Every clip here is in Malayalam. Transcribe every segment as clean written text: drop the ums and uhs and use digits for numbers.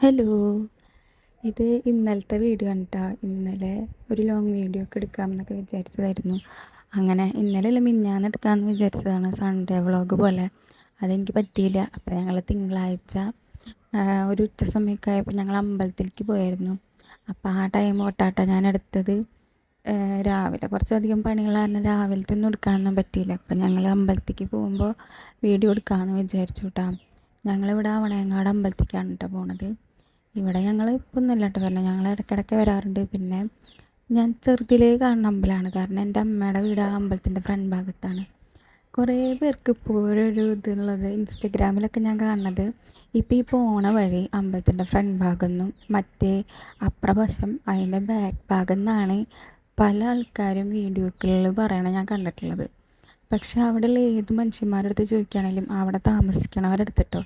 ഹലോ. ഇത് ഇന്നലത്തെ വീഡിയോ ആണ് ട്ടോ. ഇന്നലെ ഒരു ലോങ് വീഡിയോ ഒക്കെ എടുക്കാമെന്നൊക്കെ വിചാരിച്ചതായിരുന്നു. അങ്ങനെ ഇന്നലെയല്ല മിനിഞ്ഞാന്ന് എടുക്കാമെന്ന് വിചാരിച്ചതാണ്, സൺഡേ വ്ളോഗ് പോലെ. അതെനിക്ക് പറ്റിയില്ല. അപ്പോൾ ഞങ്ങൾ തിങ്കളാഴ്ച ഒരു ഉച്ച സമയമൊക്കെ ആയപ്പോൾ ഞങ്ങൾ അമ്പലത്തിലേക്ക് പോയായിരുന്നു. അപ്പോൾ ആ ടൈം തൊട്ടാട്ടോ ഞാൻ എടുത്തത്. രാവിലെ കുറച്ചധികം പണികൾ കാരണം രാവിലത്തെ ഒന്നും എടുക്കാനൊന്നും പറ്റിയില്ല. അപ്പം ഞങ്ങൾ അമ്പലത്തിലേക്ക് പോകുമ്പോൾ വീഡിയോ എടുക്കാമെന്ന് വിചാരിച്ചു കേട്ടോ. ഞങ്ങളിവിടെ അവണയങ്ങാട് അമ്പലത്തിലേക്കാണ് കേട്ടോ പോണത്. ഇവിടെ ഞങ്ങൾ ഇപ്പം ഒന്നുമല്ല കേട്ടോ വരണം, ഞങ്ങൾ ഇടയ്ക്കിടയ്ക്ക് വരാറുണ്ട്. പിന്നെ ഞാൻ ചെറുതിലേ കാണുന്ന അമ്പലമാണ്, കാരണം എൻ്റെ അമ്മയുടെ വീട് ആ അമ്പലത്തിൻ്റെ ഫ്രണ്ട് ഭാഗത്താണ്. കുറേ പേർക്ക് ഇപ്പോഴൊരു ഇതുള്ളത് ഇൻസ്റ്റഗ്രാമിലൊക്കെ ഞാൻ കാണുന്നത്, ഇപ്പം ഈ പോണ വഴി അമ്പലത്തിൻ്റെ ഫ്രണ്ട് ഭാഗം നിന്നും മറ്റേ അപ്രവശം അതിൻ്റെ ബാക്ക് ഭാഗം നിന്നാണ് പല ആൾക്കാരും വീഡിയോകളിൽ പറയണത് ഞാൻ കണ്ടിട്ടുള്ളത്. പക്ഷെ അവിടെയുള്ള ഏത് മനുഷ്യന്മാരുടെ അടുത്ത് ചോദിക്കുകയാണെങ്കിലും അവിടെ താമസിക്കണവരുടെ അടുത്തിട്ടോ,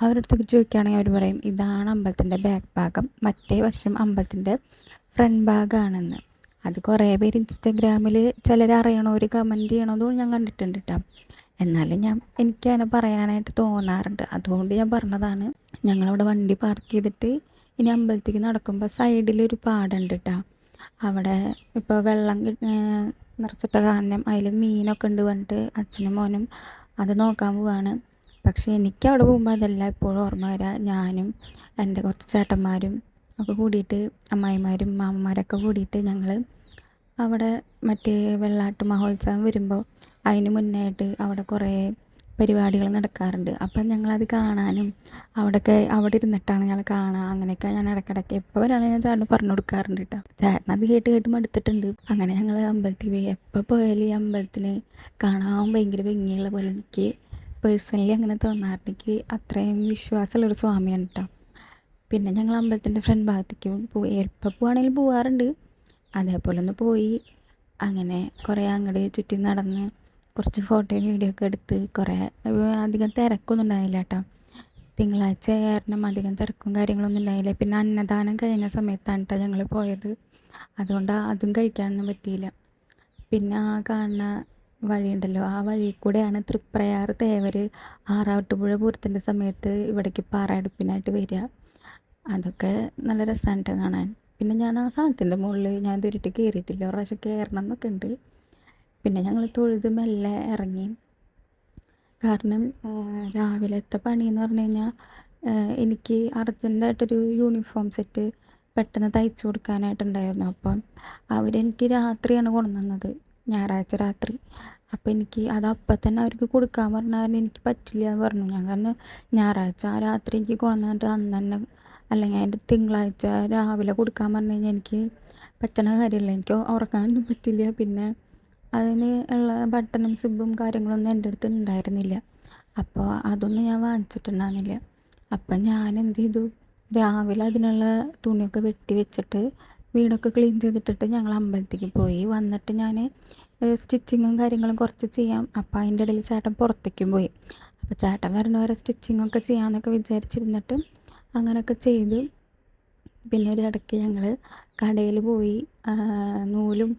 അവരുടെ അടുത്തേക്ക് ചോദിക്കുകയാണെങ്കിൽ അവർ പറയും ഇതാണ് അമ്പലത്തിൻ്റെ ബാക്ക് ഭാഗം, മറ്റേ വശം അമ്പലത്തിൻ്റെ ഫ്രണ്ട് ഭാഗമാണെന്ന്. അത് കുറേ പേര് ഇൻസ്റ്റഗ്രാമിൽ ചിലർ അറിയണവർ കമൻറ്റ് ചെയ്യണതും ഞാൻ കണ്ടിട്ടുണ്ട് കേട്ടോ. എന്നാലും എനിക്കങ്ങനെ പറയാനായിട്ട് തോന്നാറുണ്ട്, അതുകൊണ്ട് ഞാൻ പറഞ്ഞതാണ്. ഞങ്ങളവിടെ വണ്ടി പാർക്ക് ചെയ്തിട്ട് ഇനി അമ്പലത്തേക്ക് നടക്കുമ്പോൾ സൈഡിലൊരു പാടുണ്ട് കേട്ടോ. അവിടെ ഇപ്പോൾ വെള്ളം നിറച്ചിട്ട കാരണം അതിൽ മീനൊക്കെ ഉണ്ട് പറഞ്ഞിട്ട് അച്ഛനും മോനും അത് നോക്കാൻ പോവാണ്. പക്ഷേ എനിക്ക് അവിടെ പോകുമ്പോൾ അതല്ല എപ്പോഴും ഓർമ്മ വരിക. ഞാനും എൻ്റെ കുറച്ച് ചേട്ടന്മാരും ഒക്കെ കൂടിയിട്ട്, അമ്മായിമാരും മാമന്മാരൊക്കെ കൂടിയിട്ട് ഞങ്ങൾ അവിടെ മറ്റേ വെള്ളാട്ട് മഹോത്സവം വരുമ്പോൾ അതിന് മുന്നായിട്ട് അവിടെ കുറേ പരിപാടികൾ നടക്കാറുണ്ട്. അപ്പം ഞങ്ങളത് കാണാനും അവിടെ ഇരുന്നിട്ടാണ് ഞങ്ങൾ കാണുക. അങ്ങനെയൊക്കെ ഞാൻ ഇടയ്ക്കിടയ്ക്ക് എപ്പോൾ വരാണെങ്കിൽ ഞാൻ ചേട്ടന് പറഞ്ഞു കൊടുക്കാറുണ്ട് കേട്ടോ. ചേട്ടൻ അത് കേട്ട് കേട്ട് മടുത്തിട്ടുണ്ട്. അങ്ങനെ ഞങ്ങൾ അമ്പലത്തിൽ പോയി. എപ്പോൾ പോയാലും ഈ അമ്പലത്തിൽ കാണാൻ ഭയങ്കര ഭംഗിയുള്ള പോലെ എനിക്ക് പേഴ്സണലി അങ്ങനെ തോന്നാറുണ്ട്. എനിക്ക് അത്രയും വിശ്വാസമുള്ളൊരു സ്വാമിയാണ് കേട്ടോ. പിന്നെ ഞങ്ങൾ അമ്പലത്തിൻ്റെ ഫ്രണ്ട് ഭാഗത്തേക്ക് പോയി, എപ്പോൾ പോവുകയാണെങ്കിലും പോവാറുണ്ട്. അതേപോലെ ഒന്ന് പോയി. അങ്ങനെ കുറേ അങ്ങോട്ട് ചുറ്റി നടന്ന് കുറച്ച് ഫോട്ടോയും വീഡിയോ ഒക്കെ എടുത്ത് കുറേ അധികം തിരക്കൊന്നും ഉണ്ടായില്ല കേട്ടോ. തിങ്കളാഴ്ച കാരണം അധികം തിരക്കും കാര്യങ്ങളൊന്നും ഉണ്ടായില്ല. പിന്നെ അന്നദാനം കഴിഞ്ഞ സമയത്താണ് കേട്ടോ ഞങ്ങൾ പോയത്, അതുകൊണ്ട് അതും കഴിക്കാനൊന്നും പറ്റിയില്ല. പിന്നെ ആ കാണുന്ന വഴിയുണ്ടല്ലോ, ആ വഴി കൂടെയാണ് തൃപ്രയാർ തേവർ ആറാട്ടുപുഴ പൂരത്തിൻ്റെ സമയത്ത് ഇവിടേക്ക് പാറയെടുപ്പിനായിട്ട് വരിക. അതൊക്കെ നല്ല രസമാണ് കേട്ടോ കാണാൻ. പിന്നെ ഞാൻ ആ സാധനത്തിൻ്റെ മുകളിൽ ഞാൻ ഇതുവരെയായിട്ട് കയറിയിട്ടില്ല, ഒരു പ്രാവശ്യം കയറണം എന്നൊക്കെ ഉണ്ട്. പിന്നെ ഞങ്ങൾ തൊഴുത് മെല്ലെ ഇറങ്ങി. കാരണം രാവിലത്തെ പണി എന്ന് പറഞ്ഞു കഴിഞ്ഞാൽ എനിക്ക് അർജൻറ്റായിട്ടൊരു യൂണിഫോം സെറ്റ് പെട്ടെന്ന് തയ്ച്ചു കൊടുക്കാനായിട്ടുണ്ടായിരുന്നു. അപ്പം അവരെനിക്ക് രാത്രിയാണ് കൊണ്ടുവന്നത്, ഞായറാഴ്ച രാത്രി. അപ്പോൾ എനിക്ക് അത് അപ്പം തന്നെ അവർക്ക് കൊടുക്കാൻ പറഞ്ഞാൽ എനിക്ക് പറ്റില്ല എന്ന് പറഞ്ഞു ഞാൻ. കാരണം ഞായറാഴ്ച ആ രാത്രി എനിക്ക് കൊണ്ടുവന്നിട്ട് അന്ന് തന്നെ, അല്ലെങ്കിൽ അതിൻ്റെ തിങ്കളാഴ്ച രാവിലെ കൊടുക്കാൻ പറഞ്ഞു കഴിഞ്ഞാൽ എനിക്ക് പറ്റണ കാര്യമില്ല, എനിക്ക് ഉറങ്ങാനൊന്നും പറ്റില്ല. പിന്നെ അതിന് ഉള്ള ബട്ടണും സിബും കാര്യങ്ങളൊന്നും എൻ്റെ അടുത്ത് ഉണ്ടായിരുന്നില്ല. അപ്പോൾ അതൊന്നും ഞാൻ വാങ്ങിച്ചിട്ടുണ്ടായിരുന്നില്ല. അപ്പം ഞാൻ എന്ത് ചെയ്തു, രാവിലെ അതിനുള്ള തുണിയൊക്കെ വെട്ടി വെച്ചിട്ട് വീടൊക്കെ ക്ലീൻ ചെയ്തിട്ടിട്ട് ഞങ്ങൾ അമ്പലത്തേക്ക് പോയി. വന്നിട്ട് ഞാൻ സ്റ്റിച്ചിങ്ങും കാര്യങ്ങളും കുറച്ച് ചെയ്യാം. അപ്പോൾ അതിൻ്റെ ഇടയിൽ ചേട്ടൻ പുറത്തേക്കും പോയി. അപ്പോൾ ചേട്ടൻ വരുന്നവരെ സ്റ്റിച്ചിങ്ങൊക്കെ ചെയ്യാമെന്നൊക്കെ വിചാരിച്ചിരുന്നിട്ട് അങ്ങനെയൊക്കെ ചെയ്തു. പിന്നെ ഒരു ഇടയ്ക്ക് ഞങ്ങൾ കടയിൽ പോയി നൂലും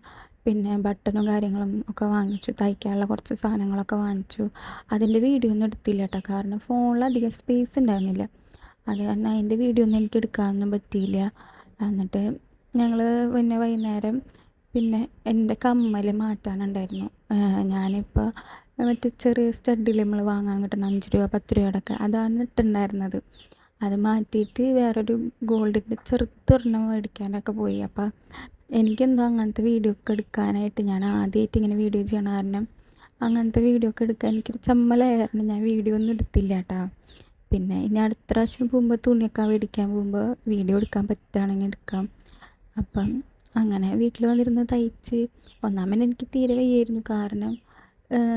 പിന്നെ ബട്ടണും കാര്യങ്ങളും ഒക്കെ വാങ്ങിച്ചു, തയ്ക്കാനുള്ള കുറച്ച് സാധനങ്ങളൊക്കെ വാങ്ങിച്ചു. അതിൻ്റെ വീഡിയോ ഒന്നും എടുത്തില്ല കേട്ടോ, കാരണം ഫോണിൽ അധികം സ്പേസ് ഉണ്ടായിരുന്നില്ല. അത് കാരണം അതിൻ്റെ വീഡിയോ ഒന്നും എനിക്ക് എടുക്കാനൊന്നും പറ്റിയില്ല. എന്നിട്ട് ഞങ്ങൾ പിന്നെ വൈകുന്നേരം പിന്നെ എൻ്റെ കമ്മൽ മാറ്റാനുണ്ടായിരുന്നു. ഞാനിപ്പോൾ മറ്റേ ചെറിയ സ്റ്റഡിൽ നമ്മൾ വാങ്ങാൻ കിട്ടുന്ന 5 രൂപ 10 രൂപയുടെയൊക്കെ അതാണ് ഇട്ടുണ്ടായിരുന്നത്. അത് മാറ്റിയിട്ട് വേറൊരു ഗോൾഡിൻ്റെ ചെറുതൊരെണ്ണം മേടിക്കാനൊക്കെ പോയി. അപ്പം എനിക്കെന്തോ അങ്ങനത്തെ വീഡിയോ ഒക്കെ എടുക്കാനായിട്ട്, ഞാൻ ആദ്യമായിട്ട് ഇങ്ങനെ വീഡിയോ ചെയ്യണ കാരണം അങ്ങനത്തെ വീഡിയോ ഒക്കെ എടുക്കാൻ എനിക്കൊരു ചമ്മലായ കാരണം ഞാൻ വീഡിയോ ഒന്നും എടുത്തില്ല കേട്ടോ. പിന്നെ ഇനി അടുത്ത പ്രാവശ്യം പോകുമ്പോൾ തുണിയൊക്കെ മേടിക്കാൻ പോകുമ്പോൾ വീഡിയോ എടുക്കാൻ പറ്റുകയാണെങ്കിൽ എടുക്കാം. അപ്പം അങ്ങനെ വീട്ടിൽ വന്നിരുന്ന് തയ്ച്ച്. ഒന്നാമത് എനിക്ക് തീരെ വയ്യായിരുന്നു, കാരണം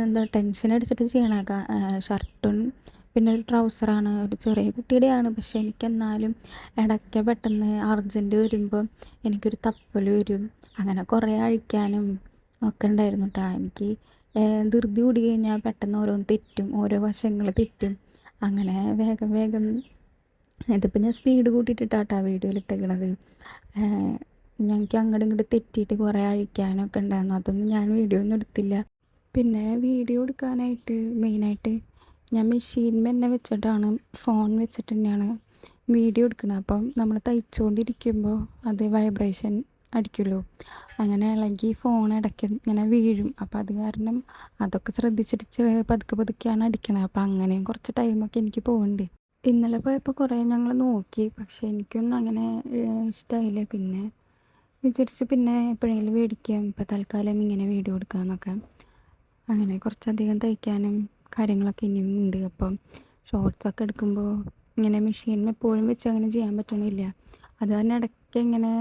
എന്താ ടെൻഷൻ അടിച്ചിട്ട് ചെയ്യണേക്ക. ഷർട്ടും പിന്നെ ഒരു ട്രൗസറാണ്, ഒരു ചെറിയ കുട്ടിയുടെയാണ്. പക്ഷേ എനിക്കെന്നാലും ഇടയ്ക്ക് പെട്ടെന്ന് അർജൻറ്റ് വരുമ്പോൾ എനിക്കൊരു തപ്പൽ വരും. അങ്ങനെ കുറേ അഴിക്കാനും ഒക്കെ ഉണ്ടായിരുന്നു കേട്ടോ. എനിക്ക് ധൃതി കൂടി കഴിഞ്ഞാൽ പെട്ടെന്ന് ഓരോന്ന് തെറ്റും, ഓരോ വശങ്ങൾ തെറ്റും. അങ്ങനെ വേഗം വേഗം ഇതിപ്പോൾ ഞാൻ സ്പീഡ് കൂട്ടിയിട്ടിട്ടാട്ടോ വീഡിയോയിൽ ഇട്ടേക്കണത്. ഞങ്ങൾക്ക് അങ്ങോട്ടും ഇങ്ങോട്ട് തെറ്റിയിട്ട് കുറേ അഴിക്കാനൊക്കെ ഉണ്ടായിരുന്നു, അതൊന്നും ഞാൻ വീഡിയോ ഒന്നും എടുത്തില്ല. പിന്നെ വീഡിയോ എടുക്കാനായിട്ട് മെയിനായിട്ട് ഞാൻ മെഷീൻ തന്നെ വെച്ചിട്ടാണ്, ഫോൺ വെച്ചിട്ട് തന്നെയാണ് വീഡിയോ എടുക്കണം. അപ്പം നമ്മൾ തയ്ച്ചുകൊണ്ടിരിക്കുമ്പോൾ അത് വൈബ്രേഷൻ അടിക്കുമല്ലോ, അങ്ങനെ ഇളകി ഫോൺ ഇടയ്ക്ക് ഇങ്ങനെ വീഴും. അപ്പോൾ അത് കാരണം അതൊക്കെ ശ്രദ്ധിച്ചിട്ട് പതുക്കെ പതുക്കെയാണ് അടിക്കണത്. അപ്പോൾ അങ്ങനെയും കുറച്ച് ടൈമൊക്കെ എനിക്ക് പോകുന്നുണ്ട്. ഇന്നലെ പോയപ്പോൾ കുറേ ഞങ്ങൾ നോക്കി, പക്ഷേ എനിക്കൊന്നും അങ്ങനെ ഇഷ്ടമായില്ല. പിന്നെ വിചാരിച്ചു പിന്നെ എപ്പോഴെങ്കിലും മേടിക്കാം, ഇപ്പോൾ തൽക്കാലം ഇങ്ങനെ വീഡിയോ എടുക്കാമെന്നൊക്കെ. അങ്ങനെ കുറച്ചധികം തയ്ക്കാനും കാര്യങ്ങളൊക്കെ ഇനിയും ഉണ്ട്. അപ്പം ഷോർട്സൊക്കെ എടുക്കുമ്പോൾ ഇങ്ങനെ മെഷീനിൽ എപ്പോഴും വെച്ച് അങ്ങനെ ചെയ്യാൻ പറ്റണില്ല. അത് കാരണം ഇടയ്ക്ക് ഇങ്ങനെ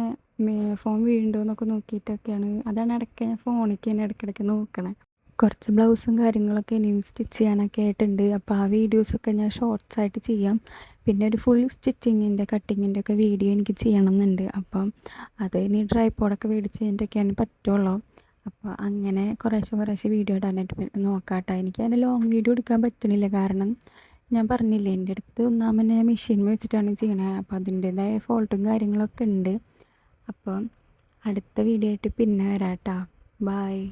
ഫോൺ വീഴുന്നുണ്ടോ എന്നൊക്കെ നോക്കിയിട്ടൊക്കെയാണ്, അതാണ് ഇടയ്ക്ക് ഞാൻ ഫോണിലേക്ക് തന്നെ ഇടയ്ക്കിടയ്ക്ക് നോക്കണേ. കുറച്ച് ബ്ലൗസും കാര്യങ്ങളൊക്കെ ഇനിയും സ്റ്റിച്ച് ചെയ്യാനൊക്കെ ആയിട്ടുണ്ട്. അപ്പോൾ ആ വീഡിയോസൊക്കെ ഞാൻ ഷോർട്സ് ആയിട്ട് ചെയ്യാം. പിന്നെ ഒരു ഫുൾ സ്റ്റിച്ചിങ്ങിൻ്റെ കട്ടിങ്ങിൻ്റെ ഒക്കെ വീഡിയോ എനിക്ക് ചെയ്യണം എന്നുണ്ട്. അപ്പം അത് ഇനി ട്രൈപോഡൊക്കെ മേടിച്ച് കഴിഞ്ഞിട്ടൊക്കെയാണ് പറ്റുള്ളൂ. അപ്പോൾ അങ്ങനെ കുറേശ്ശെ വീഡിയോ ഇടാനായിട്ട് നോക്കാട്ടോ. എനിക്ക് അതിൻ്റെ ലോങ് വീഡിയോ എടുക്കാൻ പറ്റണില്ല, കാരണം ഞാൻ പറഞ്ഞില്ലേ എൻ്റെ അടുത്ത് ഒന്നാമത് ഞാൻ മെഷീൻ വെച്ചിട്ടാണ് ചെയ്യണത്. അപ്പോൾ അതിൻ്റേതായ ഫോൾട്ടും കാര്യങ്ങളൊക്കെ ഉണ്ട്. അപ്പം അടുത്ത വീഡിയോ ആയിട്ട് പിന്നെ വരാം കേട്ടോ. ബായ്.